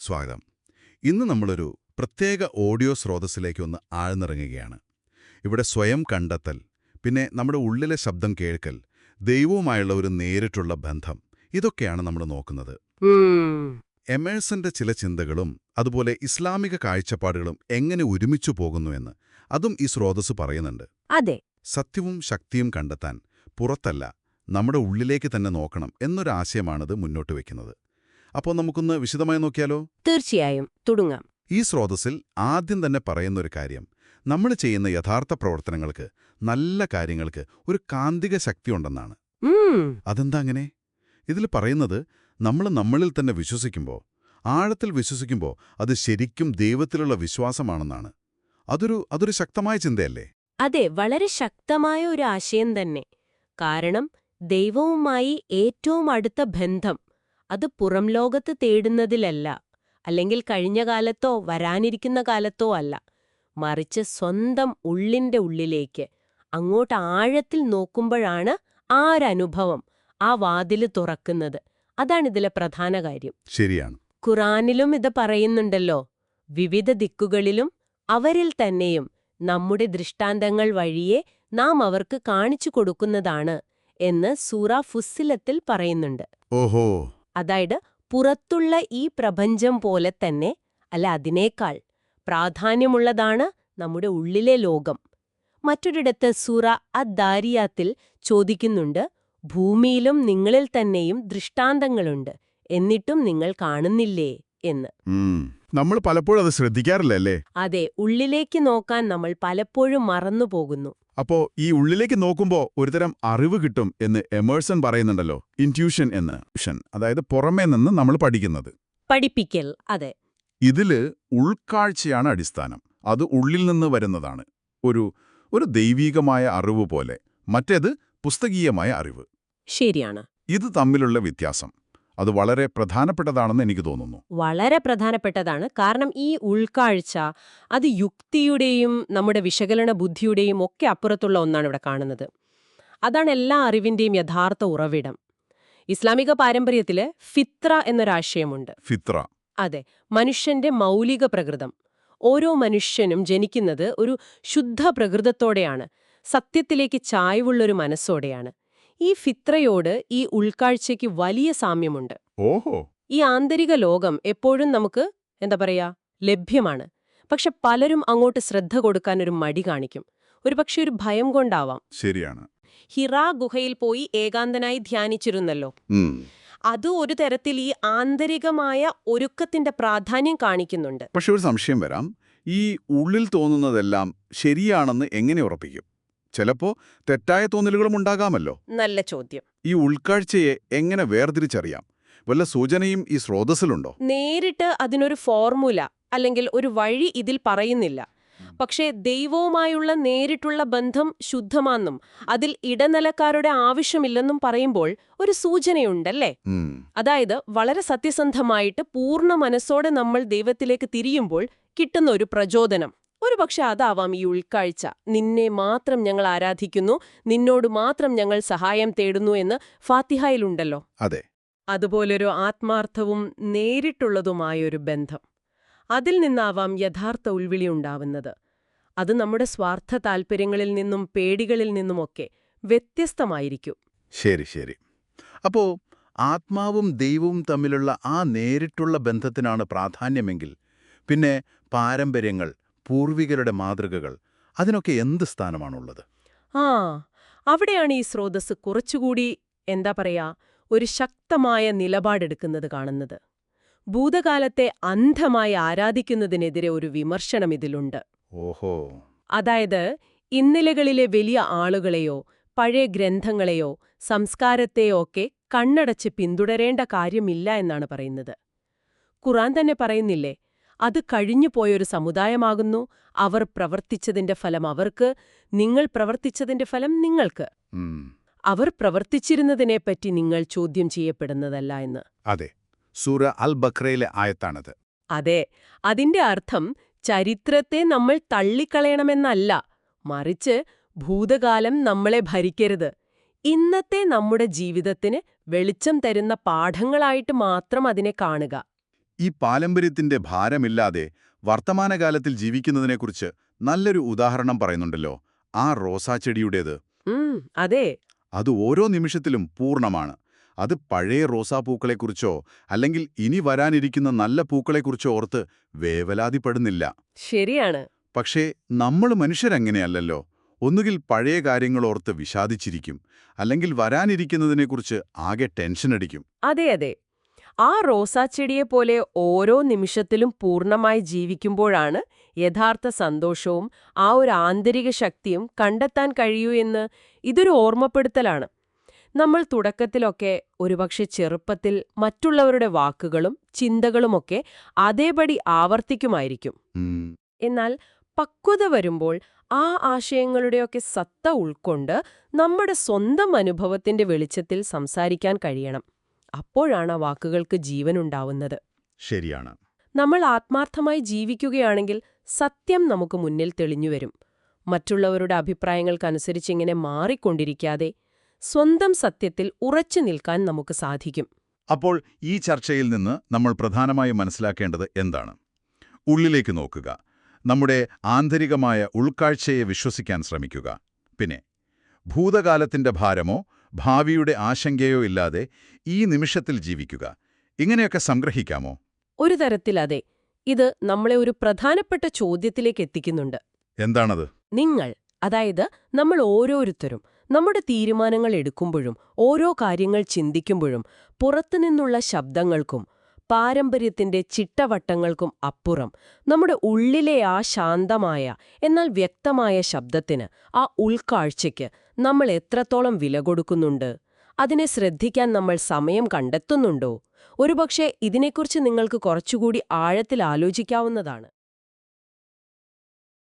സ്വാഗതം. ഇന്ന് നമ്മളൊരു പ്രത്യേക ഓഡിയോ സ്രോതസ്സിലേക്ക് ഒന്ന് ആഴ്ന്നിറങ്ങുകയാണ്. ഇവിടെ സ്വയം കണ്ടെത്തൽ, പിന്നെ നമ്മുടെ ഉള്ളിലെ ശബ്ദം കേൾക്കൽ, ദൈവവുമായുള്ള ഒരു നേരിട്ടുള്ള ബന്ധം, ഇതൊക്കെയാണ് നമ്മൾ നോക്കുന്നത്. എമേഴ്സന്റെ ചില ചിന്തകളും അതുപോലെ ഇസ്ലാമിക കാഴ്ചപ്പാടുകളും എങ്ങനെ ഒരുമിച്ചു പോകുന്നുവെന്ന് അതും ഈ സ്രോതസ് പറയുന്നുണ്ട്. അതെ, സത്യവും ശക്തിയും കണ്ടെത്താൻ പുറത്തല്ല, നമ്മുടെ ഉള്ളിലേക്ക് തന്നെ നോക്കണം എന്നൊരാശയമാണിത് മുന്നോട്ട് വയ്ക്കുന്നത്. അപ്പോൾ നമുക്കൊന്ന് വിശദമായി നോക്കിയാലോ? തീർച്ചയായും തുടങ്ങാം. ഈ സ്രോതസ്സിൽ ആദ്യം തന്നെ പറയുന്നൊരു കാര്യം, നമ്മൾ ചെയ്യുന്ന യഥാർത്ഥ പ്രവർത്തനങ്ങൾക്ക്, നല്ല കാര്യങ്ങൾക്ക് ഒരു കാന്തിക ശക്തിയുണ്ടെന്നാണ്. അതെന്താ അങ്ങനെ? ഇതിൽ പറയുന്നത് നമ്മൾ നമ്മളിൽ തന്നെ വിശ്വസിക്കുമ്പോൾ, ആഴത്തിൽ വിശ്വസിക്കുമ്പോൾ അത് ശരിക്കും ദൈവത്തിലുള്ള വിശ്വാസമാണെന്നാണ്. അതൊരു ശക്തമായ ചിന്തയല്ലേ? അതെ, വളരെ ശക്തമായ ഒരു ആശയം തന്നെ. കാരണം ദൈവവുമായി ഏറ്റവും അടുത്ത ബന്ധം അത് പുറം ലോകത്ത് തേടുന്നതിലല്ല, അല്ലെങ്കിൽ കഴിഞ്ഞ കാലത്തോ വരാനിരിക്കുന്ന കാലത്തോ അല്ല, മറിച്ച് സ്വന്തം ഉള്ളിന്റെ ഉള്ളിലേക്ക് അങ്ങോട്ട് ആഴത്തിൽ നോക്കുമ്പോഴാണ് ആ ഒരനുഭവം, ആ വാതില് തുറക്കുന്നത്. അതാണിതിലെ പ്രധാന കാര്യം. ശരിയാണ്. ഖുറാനിലും ഇത് പറയുന്നുണ്ടല്ലോ, വിവിധ ദിക്കുകളിലും അവരിൽ തന്നെയും നമ്മുടെ ദൃഷ്ടാന്തങ്ങൾ വഴിയെ നാം അവർക്ക് കാണിച്ചു കൊടുക്കുന്നതാണ് എന്ന് സൂറ ഫുസ്സിലത്തിൽ പറയുന്നുണ്ട്. ഓഹോ. അതായത് പുറത്തുള്ള ഈ പ്രപഞ്ചം പോലെ തന്നെ, അല്ല അതിനേക്കാൾ പ്രാധാന്യമുള്ളതാണ് നമ്മുടെ ഉള്ളിലെ ലോകം. മറ്റൊരിടത്ത് സൂറ അദ്ദാരിയാത്തിൽ ചോദിക്കുന്നുണ്ട്, ഭൂമിയിലും നിങ്ങളിൽ തന്നെയും ദൃഷ്ടാന്തങ്ങളുണ്ട്, എന്നിട്ടും നിങ്ങൾ കാണുന്നില്ലേ എന്ന്. നമ്മൾ പലപ്പോഴും അത് ശ്രദ്ധിക്കാറില്ലല്ലേ? അതെ, ഉള്ളിലേക്ക് നോക്കാൻ നമ്മൾ പലപ്പോഴും മറന്നുപോകുന്നു. അപ്പോ ഈ ഉള്ളിലേക്ക് നോക്കുമ്പോൾ ഒരുതരം അറിവ് കിട്ടും എന്ന് എമേഴ്സൺ പറയുന്നുണ്ടല്ലോ, ഇൻറ്റ്യൂഷൻ എന്ന്. അതായത് പുറമേ നിന്ന് നമ്മൾ പഠിക്കുന്നത്. പഠിപ്പിക്കൽ, അതെ. ഇതില് ഉൾക്കാഴ്ചയാണ് അടിസ്ഥാനം. അത് ഉള്ളിൽ നിന്ന് വരുന്നതാണ്. ഒരു ദൈവീകമായ അറിവ് പോലെ. മറ്റേത് പുസ്തകീയമായ അറിവ്. ശരിയാണ്. ഇത് തമ്മിലുള്ള വ്യത്യാസം അത് വളരെ പ്രധാനപ്പെട്ടതാണെന്ന് എനിക്ക് തോന്നുന്നു. വളരെ പ്രധാനപ്പെട്ടതാണ്. കാരണം ഈ ഉൾക്കാഴ്ച അത് യുക്തിയുടെയും നമ്മുടെ വിശകലന ബുദ്ധിയുടെയും ഒക്കെ അപ്പുറത്തുള്ള ഒന്നാണ് ഇവിടെ കാണുന്നത്. അതാണ് എല്ലാ അറിവിന്റെയും യഥാർത്ഥ ഉറവിടം. ഇസ്ലാമിക പാരമ്പര്യത്തില് ഫിത്ര എന്നൊരാശയമുണ്ട്. ഫിത്ര. അതെ, മനുഷ്യന്റെ മൗലിക പ്രകൃതം. ഓരോ മനുഷ്യനും ജനിക്കുന്നത് ഒരു ശുദ്ധ പ്രകൃതത്തോടെയാണ്, സത്യത്തിലേക്ക് ചായ്വുള്ളൊരു മനസ്സോടെയാണ്. ഈ ഫിത്രയോട് ഈ ഉൾക്കാഴ്ചയ്ക്ക് വലിയ സാമ്യമുണ്ട്. ഓഹോ. ഈ ആന്തരിക ലോകം എപ്പോഴും നമുക്ക് ലഭ്യമാണ്. പക്ഷെ പലരും അങ്ങോട്ട് ശ്രദ്ധ കൊടുക്കാനൊരു മടി കാണിക്കും. ഒരുപക്ഷെ ഒരു ഭയം കൊണ്ടാവാം. ശരിയാണ്. ഹിറാ ഗുഹയിൽ പോയി ഏകാന്തനായി ധ്യാനിച്ചിരുന്നല്ലോ. അത് ഒരു തരത്തിൽ ഈ ആന്തരികമായ ഒരുക്കത്തിന്റെ പ്രാധാന്യം കാണിക്കുന്നുണ്ട്. പക്ഷെ ഒരു സംശയം വരാം, ഈ ഉള്ളിൽ തോന്നുന്നതെല്ലാം ശരിയാണെന്ന് എങ്ങനെ ഉറപ്പിക്കും? ചിലപ്പോ തെറ്റായ തോന്നലുകളും ഉണ്ടാകാമല്ലോ. നല്ല ചോദ്യം. ഈ ഉൾക്കാഴ്ചയെ എങ്ങനെ വേർതിരിച്ചറിയാം? വല്ല സൂചനയും ഈ സ്രോതസ്സിലുണ്ടോ? നേരിട്ട് അതിനൊരു ഫോർമുല അല്ലെങ്കിൽ ഒരു വഴി ഇതിൽ പറയുന്നില്ല. പക്ഷേ ദൈവവുമായുള്ള നേരിട്ടുള്ള ബന്ധം ശുദ്ധമാണെന്നും അതിൽ ഇടനിലക്കാരുടെ ആവശ്യമില്ലെന്നും പറയുമ്പോൾ ഒരു സൂചനയുണ്ടല്ലേ? അതായത് വളരെ സത്യസന്ധമായിട്ട് പൂർണ്ണ മനസ്സോടെ നമ്മൾ ദൈവത്തിലേക്ക് തിരിയുമ്പോൾ കിട്ടുന്ന ഒരു പ്രചോദനം. ഒരുപക്ഷെ അതാവാം ഈ ഉൾക്കാഴ്ച. നിന്നെ മാത്രം ഞങ്ങൾ ആരാധിക്കുന്നു, നിന്നോട് മാത്രം ഞങ്ങൾ സഹായം തേടുന്നു എന്ന് ഫാത്തിഹയിലുണ്ടല്ലോ. അതെ. അതുപോലൊരു ആത്മാർത്ഥവും നേരിട്ടുള്ളതുമായൊരു ബന്ധം. അതിൽ നിന്നാവാം യഥാർത്ഥ ഉൾവിളി ഉണ്ടാവുന്നത്. അത് നമ്മുടെ സ്വാർത്ഥ താൽപ്പര്യങ്ങളിൽ നിന്നും പേടികളിൽ നിന്നുമൊക്കെ വ്യത്യസ്തമായിരിക്കും. ശരി. അപ്പോ ആത്മാവും ദൈവവും തമ്മിലുള്ള ആ നേരിട്ടുള്ള ബന്ധത്തിനാണ് പ്രാധാന്യമെങ്കിൽ പിന്നെ പാരമ്പര്യങ്ങൾ, പൂർവികരുടെ മാതൃകകൾ, അതിനൊക്കെ എന്ത് സ്ഥാനമാണുള്ളത്? അവിടെയാണ് ഈ സ്രോതസ് കുറച്ചുകൂടി ഒരു ശക്തമായ നിലപാടെടുക്കുന്നത് കാണുന്നത്. ഭൂതകാലത്തെ അന്ധമായി ആരാധിക്കുന്നതിനെതിരെ ഒരു വിമർശനം ഇതിലുണ്ട്. ഓഹോ. അതായത് ഇന്നലകളിലെ വലിയ ആളുകളെയോ പഴയ ഗ്രന്ഥങ്ങളെയോ സംസ്കാരത്തെയോ ഒക്കെ കണ്ണടച്ച് പിന്തുടരേണ്ട കാര്യമില്ല എന്നാണ് പറയുന്നത്. ഖുറാൻ തന്നെ പറയുന്നില്ലേ, അത് കഴിഞ്ഞുപോയൊരു സമുദായമാകുന്നു, അവർ പ്രവർത്തിച്ചതിന്റെ ഫലം അവർക്ക്, നിങ്ങൾ പ്രവർത്തിച്ചതിന്റെ ഫലം നിങ്ങൾക്ക്. അവർ പ്രവർത്തിച്ചിരുന്നതിനെപ്പറ്റി നിങ്ങൾ ചോദ്യം ചെയ്യപ്പെടുന്നതല്ല എന്ന്. അതെ, സൂറ അൽ ബഖറയിലെ ആയത്താണത്. അതെ, അതിന്റെ അർത്ഥം ചരിത്രത്തെ നമ്മൾ തള്ളിക്കളയണമെന്നല്ല, മറിച്ച് ഭൂതകാലം നമ്മളെ ഭരിക്കരുത്, ഇന്നത്തെ നമ്മുടെ ജീവിതത്തിന് വെളിച്ചം തരുന്ന പാഠങ്ങളായിട്ട് മാത്രം അതിനെ കാണുക. ഈ പാരമ്പര്യത്തിന്റെ ഭാരമില്ലാതെ വർത്തമാനകാലത്തിൽ ജീവിക്കുന്നതിനെക്കുറിച്ച് നല്ലൊരു ഉദാഹരണം പറയുന്നുണ്ടല്ലോ, ആ റോസാച്ചെടിയുടേത്. അതെ. അത് ഓരോ നിമിഷത്തിലും പൂർണ്ണമാണ്. അത് പഴയ റോസാപ്പൂക്കളെക്കുറിച്ചോ അല്ലെങ്കിൽ ഇനി വരാനിരിക്കുന്ന നല്ല പൂക്കളെക്കുറിച്ചോ ഓർത്ത് വേവലാതിപ്പെടുന്നില്ല. ശരിയാണ്. പക്ഷേ നമ്മൾ മനുഷ്യരങ്ങനെയല്ലല്ലോ. ഒന്നുകിൽ പഴയ കാര്യങ്ങളോർത്ത് വിഷാദിച്ചിരിക്കും, അല്ലെങ്കിൽ വരാനിരിക്കുന്നതിനെക്കുറിച്ച് ആകെ ടെൻഷനടിക്കും. അതെ അതെ. ആ റോസാച്ചെടിയെപ്പോലെ ഓരോ നിമിഷത്തിലും പൂർണ്ണമായി ജീവിക്കുമ്പോഴാണ് യഥാർത്ഥ സന്തോഷവും ആ ഒരു ആന്തരിക ശക്തിയും കണ്ടെത്താൻ കഴിയൂ എന്ന് ഇതൊരു ഓർമ്മപ്പെടുത്തലാണ്. നമ്മൾ തുടക്കത്തിലൊക്കെ ഒരുപക്ഷെ ചെറുപ്പത്തിൽ മറ്റുള്ളവരുടെ വാക്കുകളും ചിന്തകളുമൊക്കെ അതേപടി ആവർത്തിക്കുമായിരിക്കും. എന്നാൽ പക്വത വരുമ്പോൾ ആ ആശയങ്ങളുടെയൊക്കെ സത്ത ഉൾക്കൊണ്ട് നമ്മുടെ സ്വന്തം അനുഭവത്തിന്റെ വെളിച്ചത്തിൽ സംസാരിക്കാൻ കഴിയണം. അപ്പോഴാണ് ആ വാക്കുകൾക്ക് ജീവനുണ്ടാവുന്നത്. ശരിയാണ്. നമ്മൾ ആത്മാർത്ഥമായി ജീവിക്കുകയാണെങ്കിൽ സത്യം നമുക്ക് മുന്നിൽ തെളിഞ്ഞുവരും. മറ്റുള്ളവരുടെ അഭിപ്രായങ്ങൾക്കനുസരിച്ചിങ്ങനെ മാറിക്കൊണ്ടിരിക്കാതെ സ്വന്തം സത്യത്തിൽ ഉറച്ചു നിൽക്കാൻ നമുക്ക് സാധിക്കും. അപ്പോൾ ഈ ചർച്ചയിൽ നിന്ന് നമ്മൾ പ്രധാനമായും മനസ്സിലാക്കേണ്ടത് എന്താണ്? ഉള്ളിലേക്ക് നോക്കുക, നമ്മുടെ ആന്തരികമായ ഉൾക്കാഴ്ചയെ വിശ്വസിക്കാൻ ശ്രമിക്കുക. പിന്നെ ഭൂതകാലത്തിന്റെ ഭാരമോ ഭാവിയുടെ ആശങ്കയോ ഇല്ലാതെ ഈ നിമിഷത്തിൽ ജീവിക്കുക. ഇങ്ങനെയൊക്കെ സംഗ്രഹിക്കാമോ? ഒരു തരത്തിൽ അതെ. ഇത് നമ്മളെ ഒരു പ്രധാനപ്പെട്ട ചോദ്യത്തിലേക്ക് എത്തിക്കുന്നുണ്ട്. എന്താണത്? നിങ്ങൾ, അതായത് നമ്മൾ ഓരോരുത്തരും നമ്മുടെ തീരുമാനങ്ങൾ എടുക്കുമ്പോഴും ഓരോ കാര്യങ്ങൾ ചിന്തിക്കുമ്പോഴും പുറത്തുനിന്നുള്ള ശബ്ദങ്ങൾക്കും പാരമ്പര്യത്തിന്റെ ചിട്ടവട്ടങ്ങൾക്കും അപ്പുറം നമ്മുടെ ഉള്ളിലെ ആ ശാന്തമായ എന്നാൽ വ്യക്തമായ ശബ്ദത്തിന്, ആ ഉൾക്കാഴ്ചയ്ക്ക് നമ്മൾ എത്രത്തോളം വില കൊടുക്കുന്നുണ്ട്? അതിനെ ശ്രദ്ധിക്കാൻ നമ്മൾ സമയം കണ്ടെത്തുന്നുണ്ടോ? ഒരുപക്ഷെ ഇതിനെക്കുറിച്ച് നിങ്ങൾക്ക് കുറച്ചുകൂടി ആഴത്തിൽ ആലോചിക്കാവുന്നതാണ്.